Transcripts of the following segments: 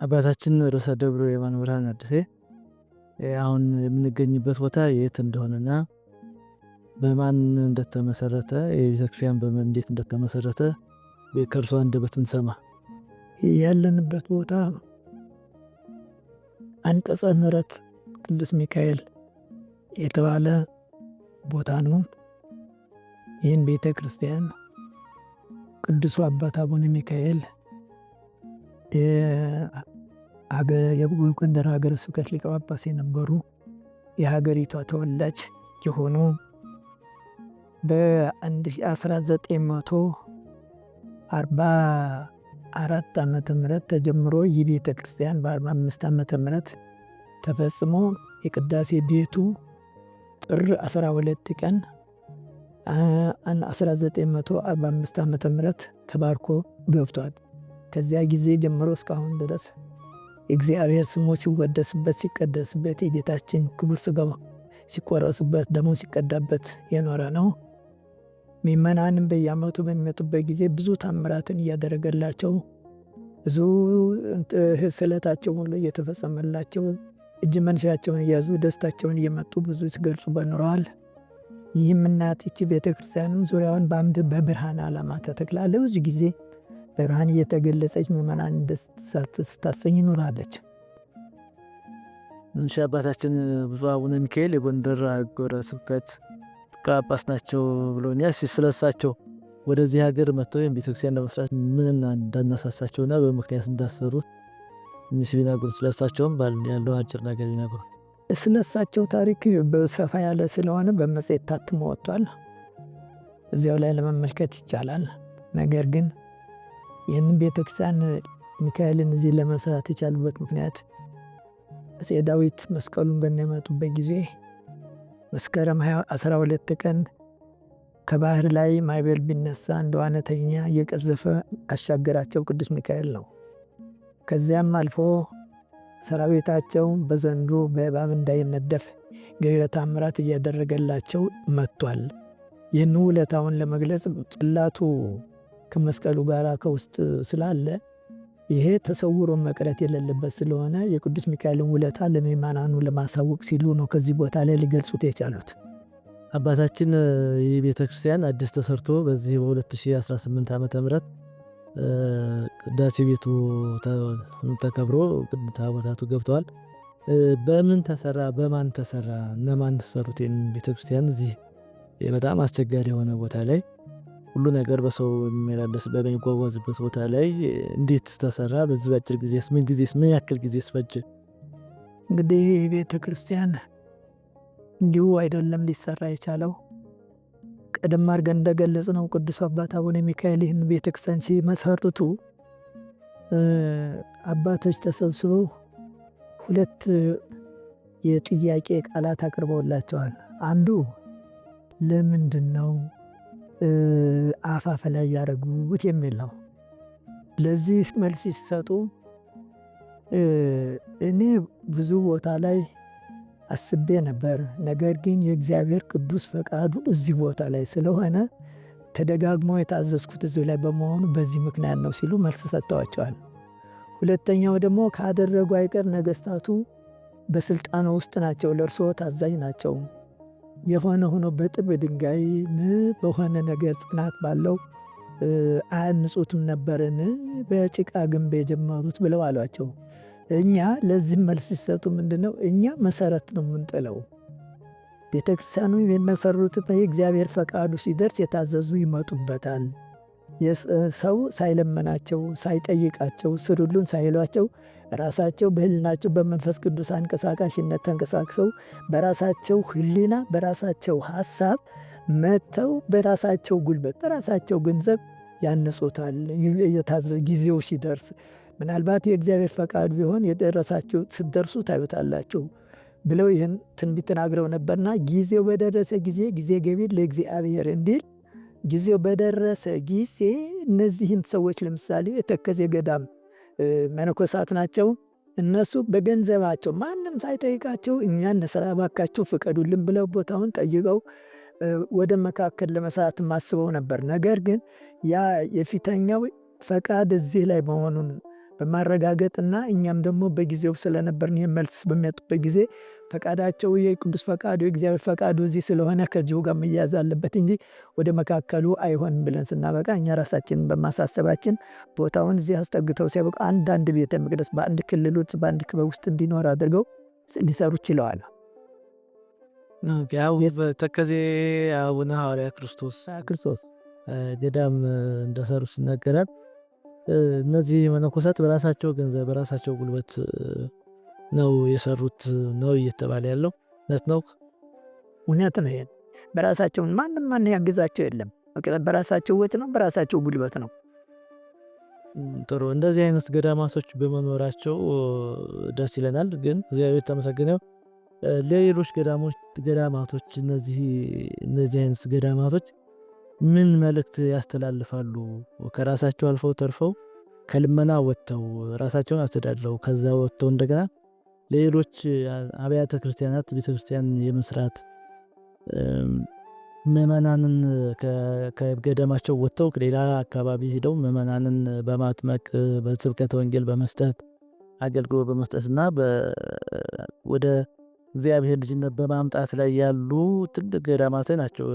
አባታችን ርዕሰ ደብሩ የማነ ብርሃን አዲሴ አሁን የምንገኝበት ቦታ የት እንደሆነና በማን እንደተመሰረተ የቤተክርስቲያን በምን እንዴት እንደተመሰረተ ከእርሷ አንደበት ብንሰማ። ያለንበት ቦታ አንቀጸ ምሕረት ቅዱስ ሚካኤል የተባለ ቦታ ነው። ይህን ቤተ ክርስቲያን ቅዱሱ አባት አቡነ ሚካኤል የጎንደር ሀገረ ስብከት ሊቀ ጳጳስ የነበሩ የሀገሪቷ ተወላጅ የሆኑ በ1944 ዓመተ ምህረት ተጀምሮ ይህ ቤተ ክርስቲያን በ45 ዓመተ ምህረት ተፈጽሞ የቅዳሴ ቤቱ ጥር 12 ቀን 1945 ዓመተ ምህረት ተባርኮ ገብቷል። ከዚያ ጊዜ ጀምሮ እስካሁን ድረስ እግዚአብሔር ስሙ ሲወደስበት ሲቀደስበት የጌታችን ክቡር ሥጋው ሲቆረሱበት ደሙ ሲቀዳበት የኖረ ነው። ምእመናንም በየዓመቱ በሚመጡበት ጊዜ ብዙ ታምራትን እያደረገላቸው ብዙ ስዕለታቸው ሁሉ እየተፈጸመላቸው እጅ መንሻቸውን እያዙ ደስታቸውን እየመጡ ብዙ ሲገልጹ በኖረዋል። ይህም እናት ይቺ ቤተክርስቲያኑን ዙሪያውን በአምድ በብርሃን ዓላማ ተተክላ ለብዙ ጊዜ በብርሃን እየተገለጸች ምእመናን ደስ ስታሰኝ ኖራለች። እንሻ አባታችን ብፁዕ አቡነ ሚካኤል የጎንደር ሀገረ ስብከት ጳጳስ ናቸው ብሎኛል። ስለሳቸው ወደዚህ ሀገር መጥተው ቤተክርስቲያን ለመስራት ምን እንዳነሳሳቸውና በምክንያት እንዳሰሩት ትንሽ ቢነግሩ፣ ስለሳቸውም ያለው አጭር ነገር ይነግሩ። ስለሳቸው ታሪክ በሰፋ ያለ ስለሆነ በመጽሔት ታትሞ ወጥቷል። እዚያው ላይ ለመመልከት ይቻላል። ነገር ግን ይህንን ቤተክርስቲያን ሚካኤልን እዚህ ለመስራት የቻሉበት ምክንያት አፄ ዳዊት መስቀሉን በሚያመጡበት ጊዜ መስከረም 12 ቀን ከባህር ላይ ማዕበል ቢነሳ እንደ ዋናተኛ እየቀዘፈ አሻገራቸው ቅዱስ ሚካኤል ነው። ከዚያም አልፎ ሰራዊታቸው በዘንዶ በእባብ እንዳይነደፍ ገቢረ ተአምራት እያደረገላቸው መጥቷል። ይህን ውለታውን ለመግለጽ ጽላቱ ከመስቀሉ ጋር ከውስጥ ስላለ ይሄ ተሰውሮ መቅረት የሌለበት ስለሆነ የቅዱስ ሚካኤልን ውለታ ለምእመናኑ ለማሳወቅ ሲሉ ነው ከዚህ ቦታ ላይ ሊገልጹት የቻሉት። አባታችን ይህ ቤተክርስቲያን አዲስ ተሰርቶ በዚህ በ2018 ዓመተ ምህረት ቅዳሴ ቤቱ ተከብሮ ታቦታቱ ገብተዋል። በምን ተሰራ? በማን ተሰራ? እነማን ተሰሩት? ቤተክርስቲያን እዚህ በጣም አስቸጋሪ የሆነ ቦታ ላይ ሁሉ ነገር በሰው የሚመላለስ በሚጓጓዝበት ቦታ ላይ እንዴት ተሰራ? በዚህ በአጭር ጊዜስ ምን ያክል ጊዜስ ፈጀ? እንግዲህ ቤተ ክርስቲያን እንዲሁ አይደለም ሊሰራ የቻለው። ቀደም አድርገን እንደገለጽ ነው ቅዱስ አባት አቡነ ሚካኤል ይህን ቤተ ክርስቲያን ሲመሰርቱ አባቶች ተሰብስበው ሁለት የጥያቄ ቃላት አቅርበውላቸዋል። አንዱ ለምንድን ነው አፋፍ ላይ ያደረጉት የሚል ነው። ለዚህ መልስ ሲሰጡ እኔ ብዙ ቦታ ላይ አስቤ ነበር፣ ነገር ግን የእግዚአብሔር ቅዱስ ፈቃዱ እዚህ ቦታ ላይ ስለሆነ ተደጋግሞ የታዘዝኩት እዚሁ ላይ በመሆኑ በዚህ ምክንያት ነው ሲሉ መልስ ሰጥተዋቸዋል። ሁለተኛው ደግሞ ካደረጉ አይቀር ነገስታቱ በስልጣኑ ውስጥ ናቸው፣ ለእርስዎ ታዛዥ ናቸው። የሆነ ሆኖ በጥብ ድንጋይ በሆነ ነገር ጽናት ባለው አያንጹትም ነበርን? በጭቃ ግንብ የጀመሩት ብለው አሏቸው። እኛ ለዚህም መልስ ሲሰጡ ምንድነው እኛ መሰረት ነው የምንጥለው። ቤተክርስቲያኑ የሚመሰሩት የእግዚአብሔር ፈቃዱ ሲደርስ የታዘዙ ይመጡበታል። ሰው ሳይለመናቸው ሳይጠይቃቸው ስሩሉን ሳይሏቸው ራሳቸው በህሊናቸው በመንፈስ ቅዱስ አንቀሳቃሽነት ተንቀሳቅሰው በራሳቸው ህሊና በራሳቸው ሐሳብ መተው በራሳቸው ጉልበት በራሳቸው ገንዘብ ያነጹታል። ጊዜው ሲደርስ ምናልባት የእግዚአብሔር ፈቃድ ቢሆን የደረሳችሁ ስትደርሱ ታዩታላችሁ ብለው ይህን ትንቢት ተናግረው ነበርና ጊዜው በደረሰ ጊዜ ገቢር ለእግዚአብሔር እንዲል ጊዜው በደረሰ ጊዜ እነዚህን ሰዎች ለምሳሌ የተከዜ ገዳም መነኮሳት ናቸው። እነሱ በገንዘባቸው ማንም ሳይጠይቃቸው እኛ እንስራ ባካችሁ ፍቀዱልን ብለው ቦታውን ጠይቀው ወደ መካከል ለመስራት ማስበው ነበር። ነገር ግን ያ የፊተኛው ፈቃድ እዚህ ላይ መሆኑን በማረጋገጥና እኛም ደግሞ በጊዜው ስለነበርን ይህን መልስ በሚያጡበት ጊዜ ፈቃዳቸው የቅዱስ ፈቃዱ የእግዚአብሔር ፈቃዱ እዚህ ስለሆነ ከዚሁ ጋር መያዝ አለበት እንጂ ወደ መካከሉ አይሆንም ብለን ስናበቃ እኛ ራሳችንን በማሳሰባችን ቦታውን እዚህ አስጠግተው ሲያበቁ አንዳንድ ቤተ መቅደስ በአንድ ክልል ውስጥ በአንድ ክበብ ውስጥ እንዲኖር አድርገው ሊሰሩ ችለዋል። ያው ተከዜ አቡነ ሐዋርያ ክርስቶስ ገዳም እንደሰሩ ሲነገራል። እነዚህ መነኮሳት በራሳቸው ገንዘብ በራሳቸው ጉልበት ነው የሰሩት ነው እየተባለ ያለው እውነት ነው? እውነት ነው። ይሄን በራሳቸው ማንም ያግዛቸው የለም። በራሳቸው ወጥ ነው፣ በራሳቸው ጉልበት ነው። ጥሩ። እንደዚህ አይነት ገዳማቶች በመኖራቸው ደስ ይለናል። ግን እግዚአብሔር የተመሰገነው ለሌሎች ገዳማቶች እነዚህ አይነት ገዳማቶች ምን መልእክት ያስተላልፋሉ? ከራሳቸው አልፈው ተርፈው ከልመና ወጥተው ራሳቸውን አስተዳድረው ከዛ ወጥተው እንደገና ለሌሎች አብያተ ክርስቲያናት ቤተክርስቲያን የመስራት ምእመናንን ከገዳማቸው ወጥተው ሌላ አካባቢ ሄደው ምእመናንን በማጥመቅ በስብከተ ወንጌል በመስጠት አገልግሎት በመስጠትና ወደ እግዚአብሔር ልጅነት በማምጣት ላይ ያሉ ትልቅ ገዳማት ናቸው።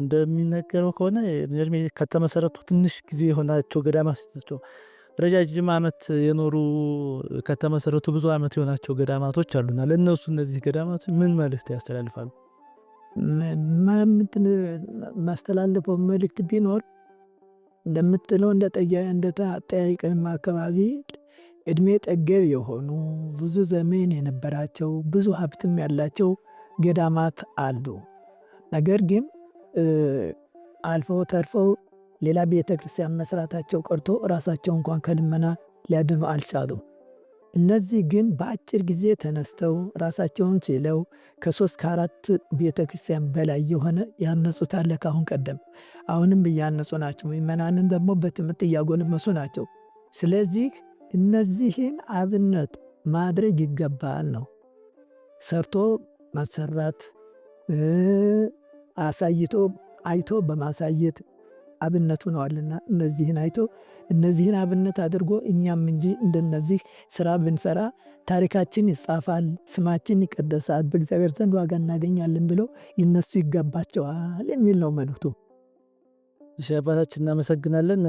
እንደሚነገረው ከሆነ ከተመሰረቱ ትንሽ ጊዜ የሆናቸው ገዳማት ናቸው። ረጃጅም ዓመት የኖሩ ከተመሰረቱ ብዙ ዓመት የሆናቸው ገዳማቶች አሉና ለእነሱ እነዚህ ገዳማት ምን መልእክት ያስተላልፋሉ? ማስተላልፈው መልእክት ቢኖር እንደምትለው እንደጠያይቅንም አካባቢ እድሜ ጠገብ የሆኑ ብዙ ዘመን የነበራቸው ብዙ ሀብትም ያላቸው ገዳማት አሉ። ነገር ግን አልፈው ተርፈው ሌላ ቤተ ክርስቲያን መስራታቸው ቀርቶ ራሳቸው እንኳን ከልመና ሊያድኑ አልቻሉም። እነዚህ ግን በአጭር ጊዜ ተነስተው ራሳቸውን ችለው ከ3 ከ4 ቤተ ክርስቲያን በላይ የሆነ ያነጹት አለ ካሁን ቀደም። አሁንም እያነጹ ናቸው። ምእመናንን ደግሞ በትምህርት እያጎለመሱ ናቸው። ስለዚህ እነዚህን አብነት ማድረግ ይገባል ነው። ሰርቶ ማሰራት አሳይቶ አይቶ በማሳየት አብነቱ ነዋልና እነዚህን አይቶ እነዚህን አብነት አድርጎ እኛም እንጂ እንደነዚህ ስራ ብንሰራ ታሪካችን ይጻፋል፣ ስማችን ይቀደሳል፣ በእግዚአብሔር ዘንድ ዋጋ እናገኛለን ብለው ይነሱ ይገባቸዋል የሚል ነው መልእክቱ። እሺ አባታችን እናመሰግናለን።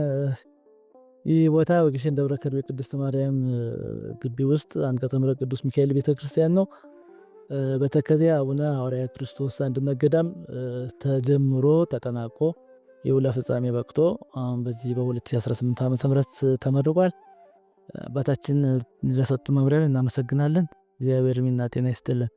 ይህ ቦታ ወግሸን ደብረ ከርቤ ቅድስት ማርያም ግቢ ውስጥ አንቀጸ ምሕረት ቅዱስ ሚካኤል ቤተክርስቲያን ነው። በተከዜ አቡነ ሐዋርያ ክርስቶስ አንድነት ገዳም ተጀምሮ ተጠናቆ የውላ ፍጻሜ በቅቶ አሁን በዚህ በ2018 ዓ.ም ተመርቋል። አባታችን ለሰጡ መብራሪያ እናመሰግናለን። እግዚአብሔር ሚና ጤና ይስጥልን።